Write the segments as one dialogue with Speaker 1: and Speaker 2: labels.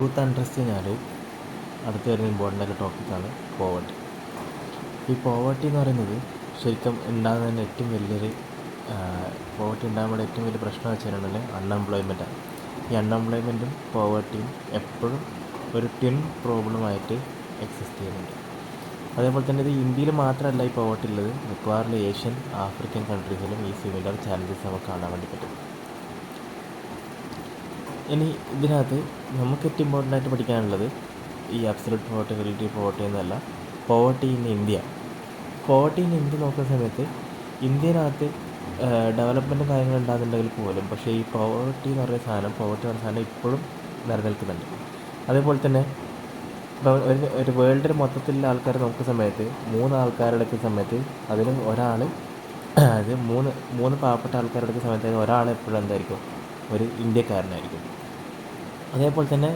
Speaker 1: Youth അണ്ടർസ്റ്റ് കഴിഞ്ഞാൽ അടുത്ത് വരുന്ന ഇമ്പോർട്ടൻ്റ് ആയ ടോപ്പിക്കാണ് പോവർട്ടി. ഈ പോവർട്ടി എന്ന് പറയുന്നത് ശരിക്കും ഉണ്ടാകുന്നതിന് ഏറ്റവും വലിയൊരു പോവർട്ടി ഉണ്ടാകുമ്പോൾ ഏറ്റവും വലിയ പ്രശ്നം വെച്ചിട്ടുണ്ടെങ്കിൽ അൺഎംപ്ലോയ്മെൻറ്റാണ്. ഈ അൺഎംപ്ലോയ്മെൻറ്റും പോവർട്ടിയും എപ്പോഴും ഒരു ട്വിൻ പ്രോബ്ലമായിട്ട് എക്സിസ്റ്റ് ചെയ്യുന്നുണ്ട്. അതേപോലെ തന്നെ ഇത് ഇന്ത്യയിൽ മാത്രമല്ല ഈ പോവർട്ടി ഉള്ളത്, മിക്കവാറും ഏഷ്യൻ ആഫ്രിക്കൻ കൺട്രീസിലും ഈ സിമിലർ ചാലഞ്ചസ് നമുക്ക് കാണാൻ വേണ്ടി പറ്റും. ഇനി ഇതിനകത്ത് നമുക്ക് ഏറ്റവും ഇമ്പോർട്ടൻ്റ് ആയിട്ട് പഠിക്കാനുള്ളത് ഈ അബ്സല്യൂട്ട് പോവർട്ടി, റിലേറ്റീവ് പോവർട്ടി എന്നല്ല, poverty in India. Poverty in India നോക്കുന്ന സമയത്ത് ഇന്ത്യയിനകത്ത് ഡെവലപ്മെൻറ്റും കാര്യങ്ങളും ഉണ്ടാകുന്നുണ്ടെങ്കിൽ പോലും പക്ഷേ ഈ പോവർട്ടി എന്ന് പറയുന്ന സാധനം ഇപ്പോഴും നിലനിൽക്കുന്നുണ്ട്. അതേപോലെ തന്നെ ഇപ്പോൾ ഒരു വേൾഡിൽ മൊത്തത്തിലുള്ള ആൾക്കാർ നോക്കുന്ന സമയത്ത് 3 ആൾക്കാരെടുക്കുന്ന സമയത്ത് അതിൽ ഒരാൾ, അത് മൂന്ന് പാവപ്പെട്ട ആൾക്കാരെടുക്കുന്ന സമയത്ത് ഒരാൾ എപ്പോഴും എന്തായിരിക്കും, ഒരു ഇന്ത്യക്കാരനായിരിക്കും. അതേപോലെ തന്നെ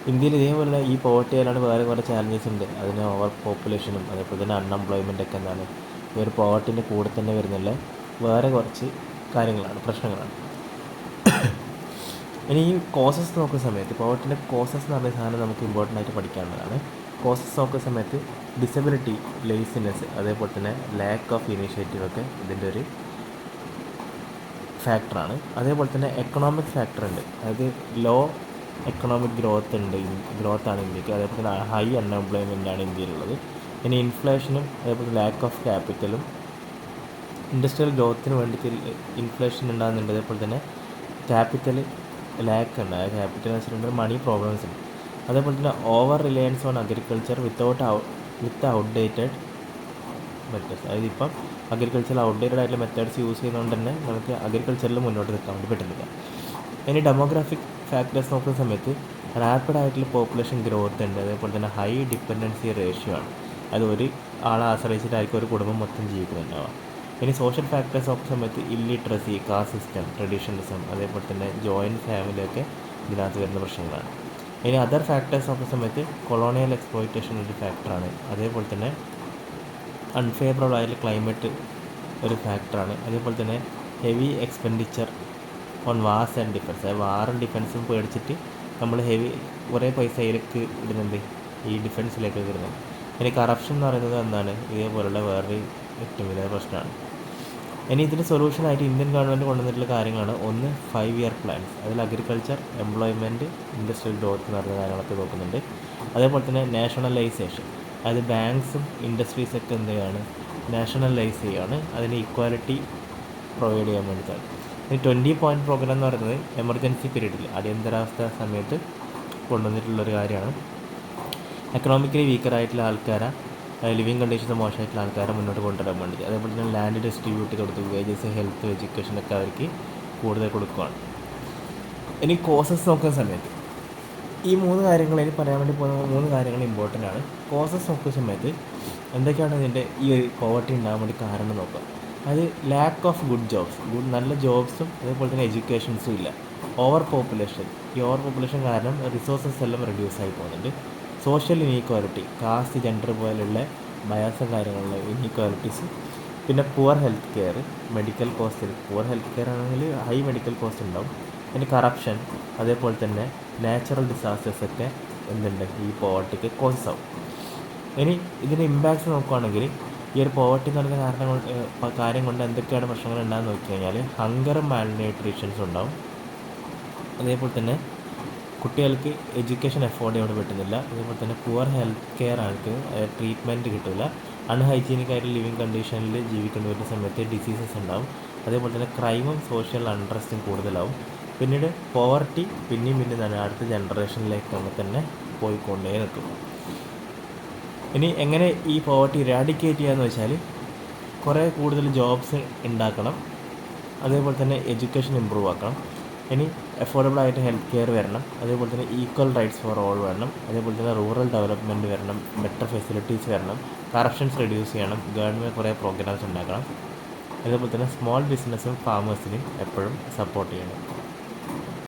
Speaker 1: ഇന്ത്യയിൽ ഇതേപോലെ ഈ പോവർട്ടിയിലാണ് വേറെ കുറേ ചാലഞ്ചസ് ഉണ്ട്. അതിന് ഓവർ പോപ്പുലേഷനും അതേപോലെ തന്നെ അൺഎംപ്ലോയ്മെൻ്റ് ഒക്കെ എന്താണ് ഈ ഒരു പോവർട്ടിൻ്റെ കൂടെ തന്നെ വരുന്നില്ല വേറെ കുറച്ച് കാര്യങ്ങളാണ്, പ്രശ്നങ്ങളാണ്. ഇനി ഈ കോസസ് നോക്കുന്ന സമയത്ത് പോവർട്ടിൻ്റെ കോസസ് എന്ന് പറഞ്ഞ സാധനം നമുക്ക് ഇമ്പോർട്ടൻ്റ് ആയിട്ട് പഠിക്കാനുള്ളതാണ്. കോസസ് നോക്കുന്ന സമയത്ത് ഡിസബിലിറ്റി, ലേസിനെസ്, അതേപോലെ തന്നെ ലാക്ക് ഓഫ് ഇനീഷ്യേറ്റീവ് ഒക്കെ ഇതിൻ്റെ ഒരു ഫാക്ടറാണ്. അതേപോലെ തന്നെ എക്കണോമിക് ഫാക്ടർ ഉണ്ട്, അതായത് ലോ എക്കണോമിക് ഗ്രോത്താണ് ഇന്ത്യക്ക്. അതേപോലെ തന്നെ ഹൈ അൺഎംപ്ലോയ്മെൻ്റാണ് ഇന്ത്യയിലുള്ളത്. ഇനി ഇൻഫ്ലേഷനും അതേപോലെ ലാക്ക് ഓഫ് ക്യാപിറ്റലും ഇൻഡസ്ട്രിയൽ ഗ്രോത്തിന് വേണ്ടിയിട്ട് ഇൻഫ്ലേഷൻ ഉണ്ടാകുന്നുണ്ട്. അതേപോലെ തന്നെ ക്യാപിറ്റൽ ലാക്ക് ഉണ്ട്, അതായത് ക്യാപിറ്റൽ വെച്ചിട്ടുണ്ടെങ്കിൽ മണി പ്രോബ്ലംസ് ഉണ്ട്. അതേപോലെ തന്നെ over Reliance on agriculture with outdated methods, അതായത് ഇപ്പം അഗ്രികൾച്ചറിൽ ഔട്ട്ഡേറ്റഡ് ആയിട്ടുള്ള മെത്തേഡ്സ് യൂസ് ചെയ്യുന്നതുകൊണ്ട് തന്നെ നമുക്ക് അഗ്രികൾച്ചറിൽ മുന്നോട്ട് നിൽക്കാൻ വേണ്ടി പറ്റുന്നില്ല. ഇനി ഡെമോഗ്രാഫിക് ഫാക്ടേഴ്സ് നോക്കുന്ന സമയത്ത് റാപ്പിഡായിട്ടുള്ള പോപ്പുലേഷൻ ഗ്രോത്ത് ഉണ്ട്. അതേപോലെ തന്നെ ഹൈ ഡിപ്പെൻഡൻസി റേഷ്യോ ആണ്, അത് ഒരു ആളെ ആശ്രയിച്ചിട്ടായിരിക്കും ഒരു കുടുംബം മൊത്തം ജീവിക്കുന്നുണ്ടാവുക. ഇനി സോഷ്യൽ ഫാക്ടേഴ്സ് നോക്കുന്ന സമയത്ത് ഇല്ലിട്രസി, കാസ്റ്റ് സിസ്റ്റം, ട്രഡീഷണലിസം, അതേപോലെ തന്നെ ജോയിൻറ്റ് ഫാമിലിയൊക്കെ ഇതിനകത്ത് വരുന്ന പ്രശ്നങ്ങളാണ്. ഇനി അതർ ഫാക്ടേഴ്സ് നോക്കുന്ന സമയത്ത് കൊളോണിയൽ എക്സ്പ്ലോയിറ്റേഷൻ ഒരു ഫാക്ടറാണ്. അതേപോലെ തന്നെ അൺഫേവറബിൾ ആയിട്ടുള്ള ക്ലൈമറ്റ് ഒരു ഫാക്ടറാണ്. അതേപോലെ തന്നെ heavy expenditure on wars and defence, അതായത് വാറും ഡിഫൻസും പേടിച്ചിട്ട് നമ്മൾ കുറേ പൈസ അതിലേക്ക് ഇടുന്നുണ്ട്, ഈ ഡിഫൻസിലേക്ക് ഇടുന്നുണ്ട്. ഇനി കറപ്ഷൻ എന്ന് പറയുന്നത് എന്താണ്, ഇതേപോലുള്ള വേറൊരു ഏറ്റവും വലിയ പ്രശ്നമാണ്. ഇനി ഇതിന് സൊല്യൂഷനായിട്ട് ഇന്ത്യൻ ഗവൺമെൻറ് കൊണ്ടുവന്നിട്ടുള്ള കാര്യങ്ങളാണ്. ഒന്ന് 5 ഇയർ പ്ലാൻസ്, അതിൽ അഗ്രികൾച്ചർ, എംപ്ലോയ്മെൻറ്റ്, ഇൻഡസ്ട്രിയൽ ഗ്രോത്ത് എന്ന് പറയുന്ന കാര്യങ്ങളൊക്കെ നോക്കുന്നുണ്ട്. അതേപോലെ തന്നെ നാഷണലൈസേഷൻ, അതായത് ബാങ്ക്സും ഇൻഡസ്ട്രീസൊക്കെ എന്ത് ചെയ്യുകയാണ്, നാഷണലൈസ് ചെയ്യുകയാണ്, അതിന് ഈക്വാലിറ്റി പ്രൊവൈഡ് ചെയ്യാൻ വേണ്ടിയിട്ടാണ്. ഈ 20 പോയിൻറ്റ് പ്രോഗ്രാം എന്ന് പറയുന്നത് എമർജൻസി പീരീഡിൽ, അടിയന്തരാവസ്ഥ സമയത്ത് കൊണ്ടുവന്നിട്ടുള്ളൊരു കാര്യമാണ്. എക്കണോമിക്കലി വീക്കറായിട്ടുള്ള ആൾക്കാരെ, ലിവിങ് കണ്ടീഷൻസ് മോശമായിട്ടുള്ള ആൾക്കാരെ മുന്നോട്ട് കൊണ്ടുവരാൻ വേണ്ടി. അതേപോലെ തന്നെ ലാൻഡ് ഡിസ്ട്രിബ്യൂട്ട് കൊടുത്തു, വേജസ്, ഹെൽത്ത്, എഡ്യൂക്കേഷനൊക്കെ അവർക്ക് കൂടുതൽ കൊടുക്കുകയാണ്. ഇനി കോസസ് നോക്കുന്ന സമയത്ത് ഈ 3 കാര്യങ്ങൾ, ഇനി പറയാൻ വേണ്ടി പോകുന്ന 3 കാര്യങ്ങൾ ഇമ്പോർട്ടൻ്റ് ആണ്. കോസസ് നോക്കുന്ന സമയത്ത് എന്തൊക്കെയാണ് ഇതിൻ്റെ ഈ ഒരു പോവർട്ടി ഉണ്ടാകാൻ വേണ്ടി കാരണം നോക്കുക. അത് ലാക്ക് ഓഫ് ഗുഡ് ജോബ്സ്, നല്ല ജോബ്സും അതേപോലെ തന്നെ എഡ്യൂക്കേഷൻസും ഇല്ല. ഓവർ പോപ്പുലേഷൻ, ഈ ഓവർ പോപ്പുലേഷൻ കാരണം റിസോഴ്സസ് എല്ലാം റെഡ്യൂസ് ആയി പോകുന്നുണ്ട്. സോഷ്യൽ ഇനീക്വാലിറ്റി, കാസ്റ്റ്, ജെൻഡർ പോലുള്ള ബയാസും കാര്യങ്ങളുള്ള ഇനീക്വാലിറ്റീസ്. പിന്നെ poor health care, medical cost, poor health care ആണെങ്കിൽ ഹൈ മെഡിക്കൽ കോസ്റ്റ് ഉണ്ടാവും. പിന്നെ കറപ്ഷൻ, അതേപോലെ തന്നെ നാച്ചുറൽ ഡിസാസ്റ്റേഴ്സൊക്കെ എന്തുണ്ട്, ഈ പോവർട്ടിക്ക് കോസസ് ആവും. ഇനി ഇതിൻ്റെ ഇമ്പാക്ട്സ് നോക്കുകയാണെങ്കിൽ ഈ ഒരു പോവർട്ടി എന്ന് പറയുന്ന കാര്യം കൊണ്ട് എന്തൊക്കെയാണ് പ്രശ്നങ്ങൾ ഉണ്ടാകുന്ന നോക്കി കഴിഞ്ഞാൽ ഹങ്കറും മാൽന്യൂട്രീഷൻസും ഉണ്ടാവും. അതേപോലെ തന്നെ കുട്ടികൾക്ക് എഡ്യൂക്കേഷൻ അഫോർഡ് ചെയ്യാൻ പറ്റുന്നില്ല. അതേപോലെ തന്നെ പുവർ ഹെൽത്ത് കെയർ ആൾക്ക് ട്രീറ്റ്മെൻറ്റ് കിട്ടില്ല. അൺഹൈജീനിക് ആയിട്ട് ലിവിങ് കണ്ടീഷനിൽ ജീവിക്കേണ്ടി വരുന്ന സമയത്ത് ഡിസീസസ് ഉണ്ടാവും. അതേപോലെ തന്നെ ക്രൈമും സോഷ്യൽ അൺട്രസ്റ്റും കൂടുതലാവും. പിന്നീട് പോവർട്ടി പിന്നെയും തന്നെ അടുത്ത ജനറേഷനിലേക്കൊക്കെ തന്നെ പോയിക്കൊണ്ടേ നിൽക്കും. ഇനി എങ്ങനെ ഈ പോവർട്ടി ഇറാഡിക്കേറ്റ് ചെയ്യാന്ന് വെച്ചാൽ കുറേ കൂടുതൽ ജോബ്സ് ഉണ്ടാക്കണം. അതേപോലെ തന്നെ എഡ്യൂക്കേഷൻ ഇമ്പ്രൂവ് ആക്കണം. ഇനി അഫോർഡബിൾ ആയിട്ട് ഹെൽത്ത് കെയർ വരണം. അതേപോലെ തന്നെ ഈക്വൽ റൈറ്റ്സ് ഫോർ ഓൾ വരണം. അതേപോലെ തന്നെ റൂറൽ ഡെവലപ്മെൻറ്റ് വരണം, ബെറ്റർ ഫെസിലിറ്റീസ് വരണം, കറപ്ഷൻസ് റെഡ്യൂസ് ചെയ്യണം, ഗവൺമെൻറ് കുറേ പ്രോഗ്രാംസ് ഉണ്ടാക്കണം. അതേപോലെ തന്നെ സ്മോൾ ബിസിനസ്സും ഫാമേഴ്സിനെയും എപ്പോഴും സപ്പോർട്ട് ചെയ്യണം.